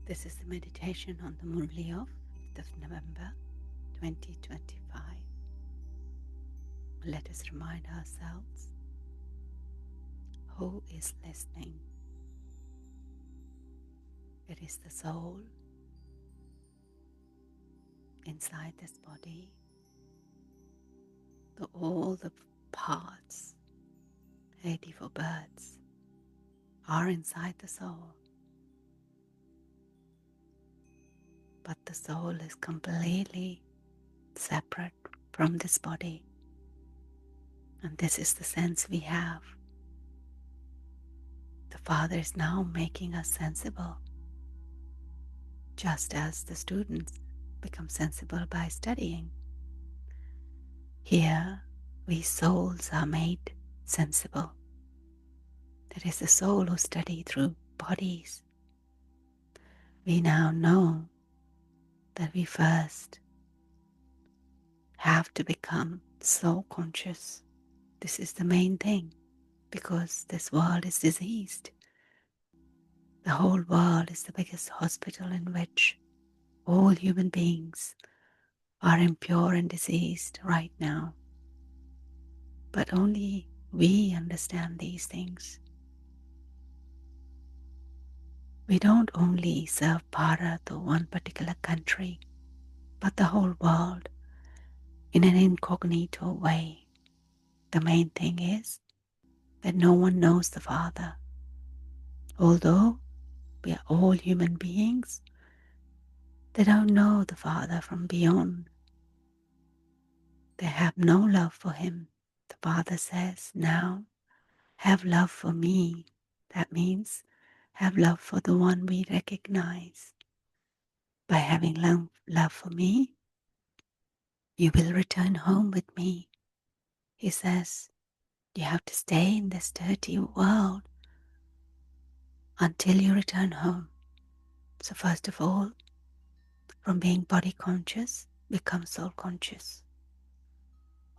This is the meditation on the Murli of 5th of November 2025. Let us remind ourselves, who is listening? It is the soul inside this body. All the parts, 84 birds, are inside the soul. But the soul is completely separate from this body. And this is the sense we have. The Father is now making us sensible, just as the students become sensible by studying. Here, we souls are made sensible. That is the soul who study through bodies. We now know that we first have to become soul conscious. This is the main thing, because this world is diseased. The whole world is the biggest hospital in which all human beings are impure and diseased right now. But only we understand these things. We don't only serve Bharat or one particular country, but the whole world in an incognito way. The main thing is that no one knows the Father. Although we are all human beings, they don't know the Father from beyond. They have no love for Him. The Father says, now have love for me. That means have love for the one we recognize. By having love for me, you will return home with me. He says, you have to stay in this dirty world until you return home. So first of all, from being body conscious, become soul conscious.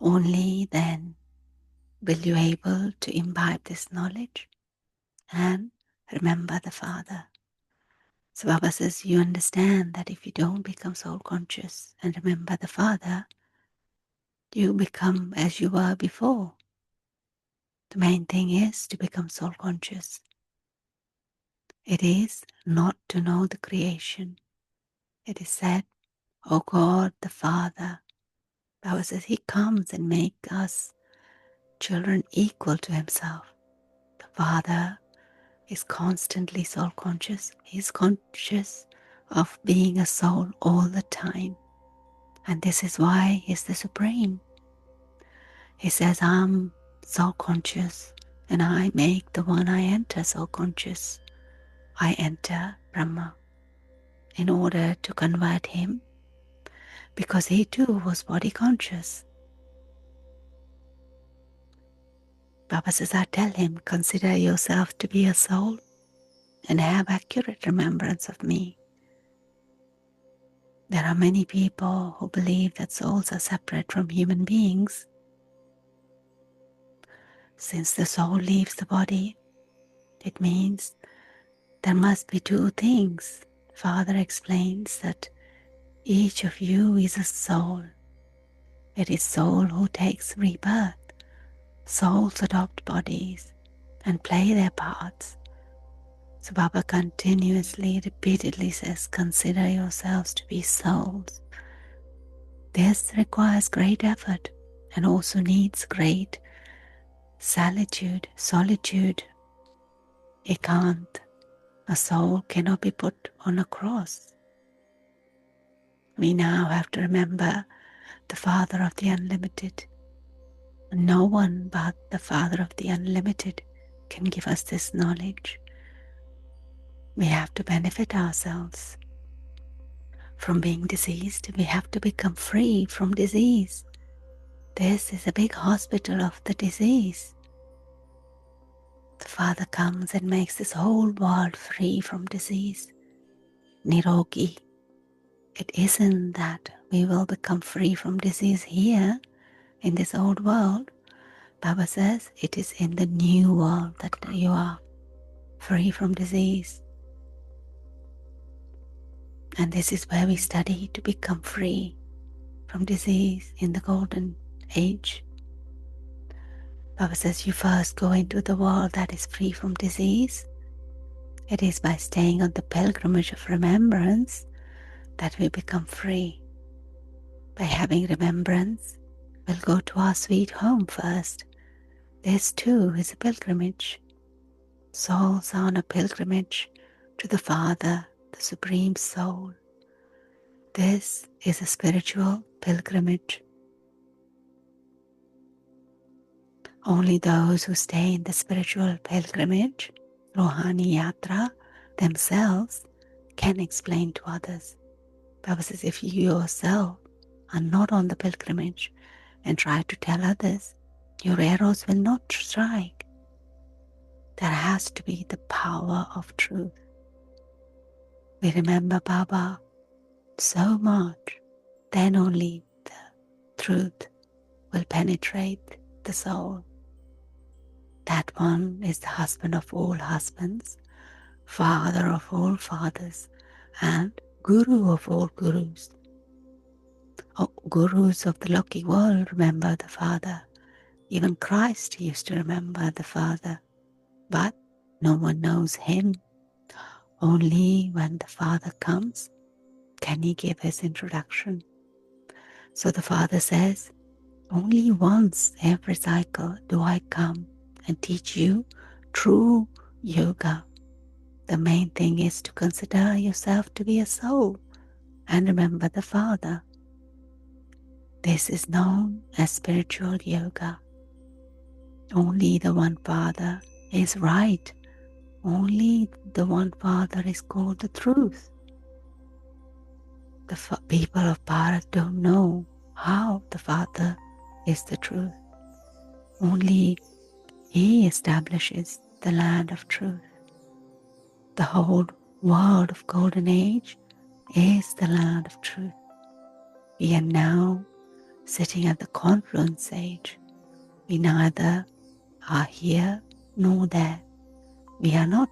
Only then will you be able to imbibe this knowledge and remember the Father. So Baba says, you understand that if you don't become soul conscious and remember the Father, you become as you were before. The main thing is to become soul conscious. It is not to know the creation. It is said, O God the Father. Baba says He comes and makes us children equal to Himself. The Father is constantly soul conscious. He is conscious of being a soul all the time. And this is why He is the Supreme. He says, I'm soul conscious and I make the one I enter soul conscious. I enter Brahma in order to convert him, because he too was body conscious. Baba says, I tell him, consider yourself to be a soul and have accurate remembrance of me. There are many people who believe that souls are separate from human beings. Since the soul leaves the body, it means there must be two things. Father explains that each of you is a soul. It is soul who takes rebirth. Souls adopt bodies and play their parts. So Baba continuously, repeatedly says, consider yourselves to be souls. This requires great effort and also needs great solitude. Ekant. A soul cannot be put on a cross. We now have to remember the Father of the Unlimited. No one but the Father of the Unlimited can give us this knowledge. We have to benefit ourselves from being diseased. We have to become free from disease. This is a big hospital of the disease. The Father comes and makes this whole world free from disease. Nirogi. It isn't that we will become free from disease here in this old world. Baba says it is in the new world that you are free from disease. And this is where we study to become free from disease in the golden age. Baba says you first go into the world that is free from disease. It is by staying on the pilgrimage of remembrance that we become free. By having remembrance, we'll go to our sweet home first. This too is a pilgrimage. Souls are on a pilgrimage to the Father, the Supreme Soul. This is a spiritual pilgrimage. Only those who stay in the spiritual pilgrimage, Rohani Yatra, themselves can explain to others. Baba says if you yourself are not on the pilgrimage and try to tell others, your arrows will not strike. There has to be the power of truth. We remember Baba so much, then only the truth will penetrate the soul. That one is the husband of all husbands, father of all fathers, and guru of all gurus. Oh, gurus of the Loki world remember the Father. Even Christ used to remember the Father. But no one knows him. Only when the Father comes can he give his introduction. So the Father says, only once every cycle do I come and teach you true yoga. The main thing is to consider yourself to be a soul and remember the Father. This is known as spiritual yoga. Only the one Father is right. Only the one Father is called the truth. The people of Bharat don't know how the Father is the truth. Only He establishes the land of truth. The whole world of Golden Age is the land of truth. We are now sitting at the confluence age. We neither are here nor there. We are not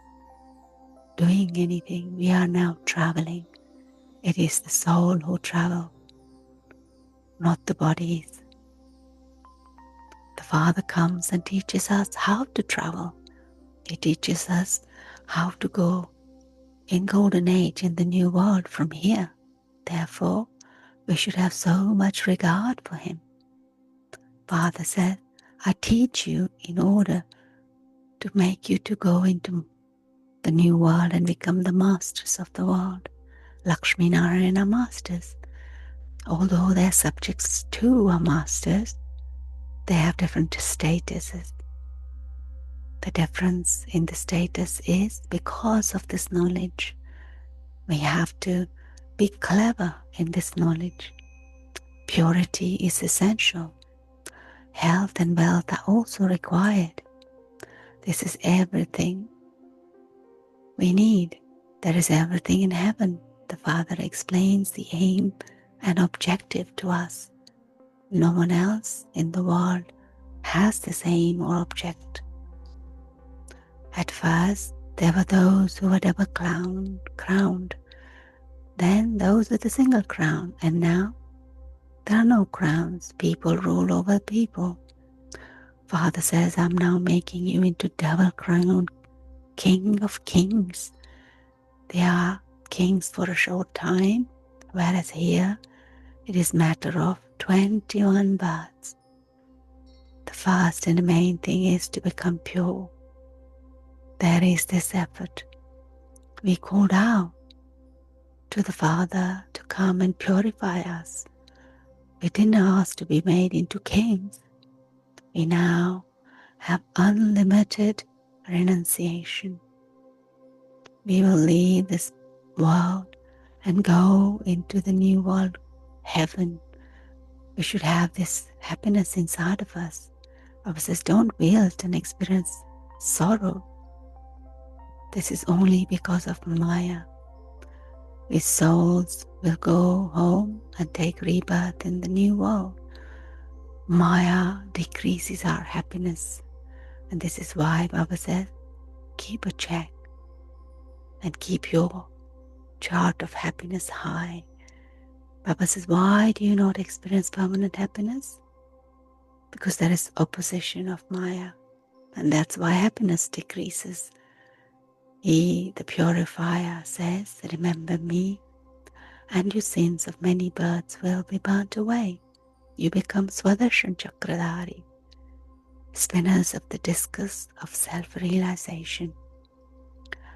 doing anything. We are now traveling. It is the soul who travels, not the bodies. The Father comes and teaches us how to travel. He teaches us how to go in Golden Age, in the new world from here. Therefore, we should have so much regard for Him. Father said, I teach you in order to make you to go into the new world and become the masters of the world. Lakshmi Narayana masters. Although their subjects too are masters, they have different statuses. The difference in the status is because of this knowledge. We have to be clever in this knowledge. Purity is essential. Health and wealth are also required. This is everything we need. There is everything in heaven. The Father explains the aim and objective to us. No one else in the world has this aim or object. At first, there were those who were double crowned. Then those with a single crown. And now, there are no crowns. People rule over people. Father says, I'm now making you into double crowned King of Kings. They are kings for a short time, whereas here it is matter of 21 births. The first and the main thing is to become pure. There is this effort. We called out to the Father to come and purify us. We didn't ask to be made into kings. We now have unlimited renunciation. We will leave this world and go into the new world, heaven. We should have this happiness inside of us. Baba says, don't wilt and experience sorrow. This is only because of Maya. We souls will go home and take rebirth in the new world. Maya decreases our happiness. And this is why Baba says, keep a check and keep your chart of happiness high. Baba says, why do you not experience permanent happiness? Because there is opposition of Maya, and that's why happiness decreases. He, the purifier, says, remember me, and your sins of many births will be burnt away. You become Swadershan Chakradhari, spinners of the discus of self-realization.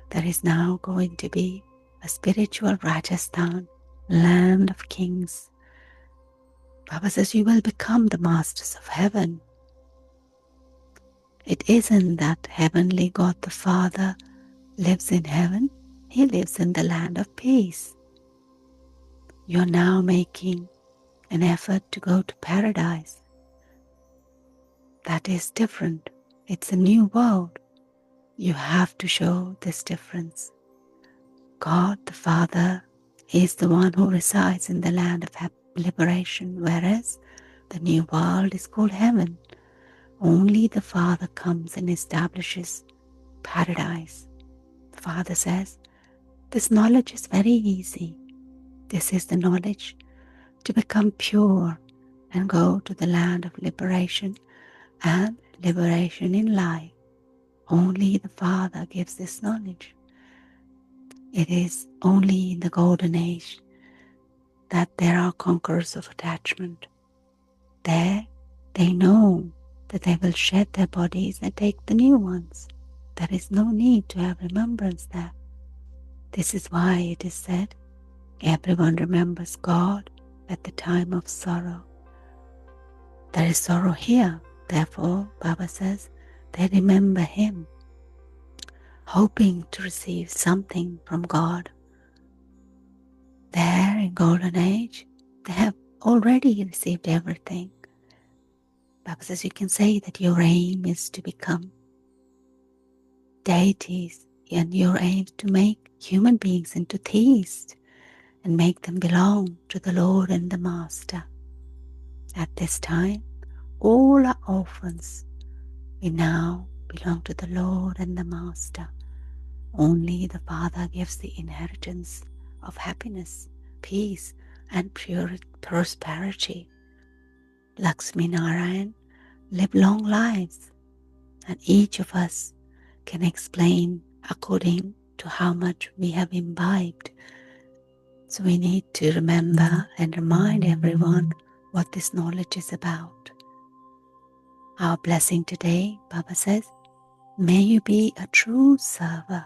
There is now going to be a spiritual Rajasthan, land of kings. Baba says you will become the masters of heaven. It isn't that heavenly God the Father lives in heaven. He lives in the land of peace. You're now making an effort to go to paradise. That is different. It's a new world. You have to show this difference. God the Father is the one who resides in the land of liberation, whereas the new world is called heaven. Only the Father comes and establishes paradise. The Father says, this knowledge is very easy. This is the knowledge to become pure and go to the land of liberation and liberation in life. Only the Father gives this knowledge. It is only in the golden age that there are conquerors of attachment. There they know that they will shed their bodies and take the new ones. There is no need to have remembrance there. This is why it is said, everyone remembers God at the time of sorrow. There is sorrow here. Therefore, Baba says, they remember Him, hoping to receive something from God. There in Golden Age, they have already received everything. Baba says you can say that your aim is to become deities, and your aim is to make human beings into theists and make them belong to the Lord and the Master. At this time, all are orphans. We now belong to the Lord and the Master. Only the Father gives the inheritance of happiness, peace, and prosperity. Lakshmi Narayan live long lives, and each of us can explain according to how much we have imbibed. So we need to remember and remind everyone what this knowledge is about. Our blessing today, Baba says, may you be a true server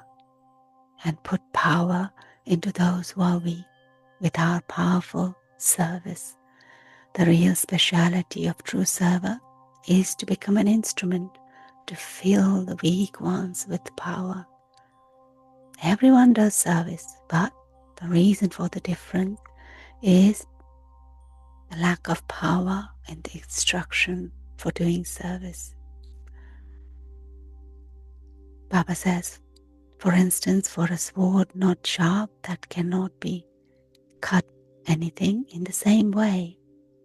and put power into those who are weak with our powerful service. The real speciality of true server is to become an instrument to fill the weak ones with power. Everyone does service, but the reason for the difference is the lack of power and the instruction for doing service. Baba says, for instance, for a sword not sharp that cannot be cut anything in the same way.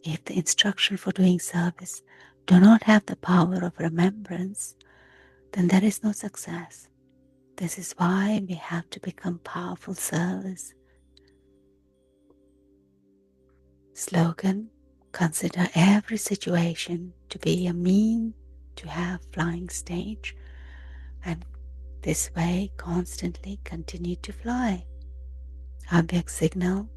If the instruction for doing service do not have the power of remembrance, then there is no success. This is why we have to become powerful servers. Slogan, consider every situation to be a mean to have flying stage, and this way constantly continue to fly. Avyakt Signal,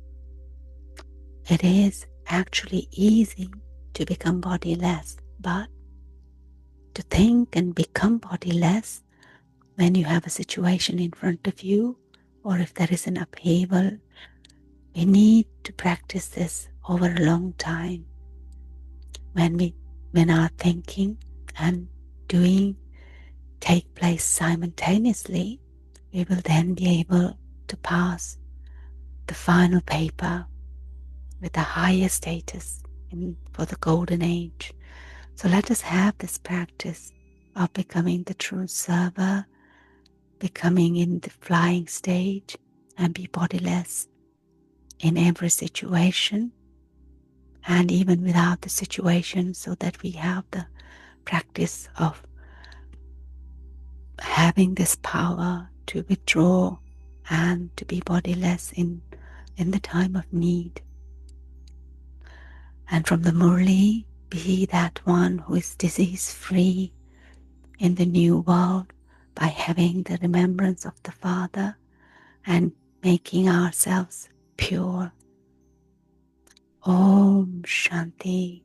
it is actually easy to become bodiless, but to think and become bodiless when you have a situation in front of you, or if there is an upheaval, we need to practice this over a long time. When our thinking and doing take place simultaneously, we will then be able to pass the final paper with a higher status for the golden age. So let us have this practice of becoming the true server, becoming in the flying stage, and be bodiless in every situation and even without the situation, so that we have the practice of having this power to withdraw and to be bodiless in the time of need. And from the Murli, be that one who is disease free in the new world by having the remembrance of the Father and making ourselves pure. Om Shanti.